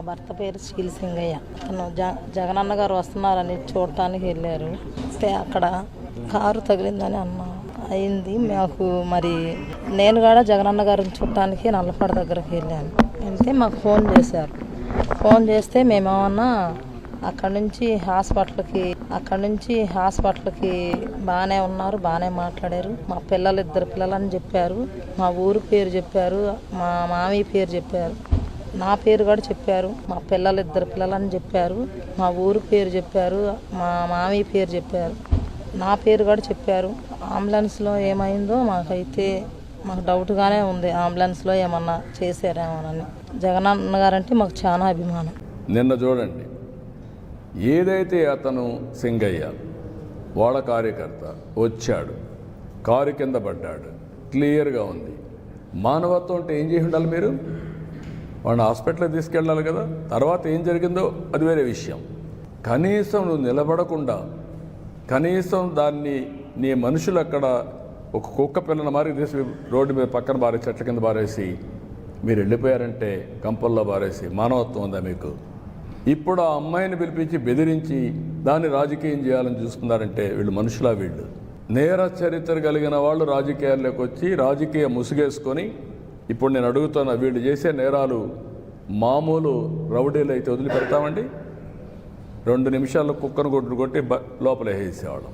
భర్త పేరు శీల్ సింగయ్య. తను జగనన్న గారు వస్తున్నారని చూడటానికి వెళ్ళారు. అయితే అక్కడ కారు తగిలిందని అయింది మాకు. మరి నేను కూడా జగనన్న గారిని చూడటానికి నల్లపాడ దగ్గరికి వెళ్ళాను. వెళ్తే మాకు ఫోన్ చేశారు. ఫోన్ చేస్తే మేమేమన్నా అక్కడి నుంచి హాస్పిటల్కి బాగానే ఉన్నారు, బాగానే మాట్లాడారు. మా ఇద్దరు పిల్లలని చెప్పారు, మా ఊరు పేరు చెప్పారు, మా మామయ్య పేరు చెప్పారు, నా పేరు కూడా చెప్పారు. మా ఇద్దరు పిల్లలని చెప్పారు, మా ఊరు పేరు చెప్పారు, మా మామయ్య పేరు చెప్పారు, నా పేరు కూడా చెప్పారు. అంబులెన్స్లో ఏమైందో మాకు డౌట్గానే ఉంది. అంబులెన్స్లో ఏమన్నా చేశారేమోనని. జగనన్న గారంటే మాకు చాలా అభిమానం. నిన్న చూడండి, ఏదైతే అతను సింగయ్య వాళ్ళ కార్యకర్త వచ్చాడు, కారు కింద పడ్డాడు, క్లియర్గా ఉంది. మానవత్వం అంటే ఏం చేసి ఉండాలి? మీరు వాడిని హాస్పిటల్కి తీసుకెళ్ళాలి కదా. తర్వాత ఏం జరిగిందో అది వేరే విషయం. కనీసం నువ్వు నిలబడకుండా, కనీసం దాన్ని నీ మనుషులు అక్కడ ఒక కుక్క పిల్లని మారి తీసి రోడ్డు మీద పక్కన బారేసి, చెట్ల కింద బారేసి మీరు వెళ్ళిపోయారంటే, కంపల్లో బారేసి మానవత్వం ఉందా మీకు? ఇప్పుడు ఆ అమ్మాయిని పిలిపించి బెదిరించి దాన్ని రాజకీయం చేయాలని చూస్తున్నారంటే వీళ్ళు మనుషులా? వీళ్ళు నేర చరిత్ర కలిగిన వాళ్ళు రాజకీయాల్లోకి వచ్చి రాజకీయ ముసుగేసుకొని, ఇప్పుడు నేను అడుగుతున్న, వీళ్ళు చేసే నేరాలు మామూలు రౌడీలు అయితే వదిలిపెడతామండి? 2 నిమిషాల్లో కుక్కను కొట్టి లోపల వేసేవాళ్ళం.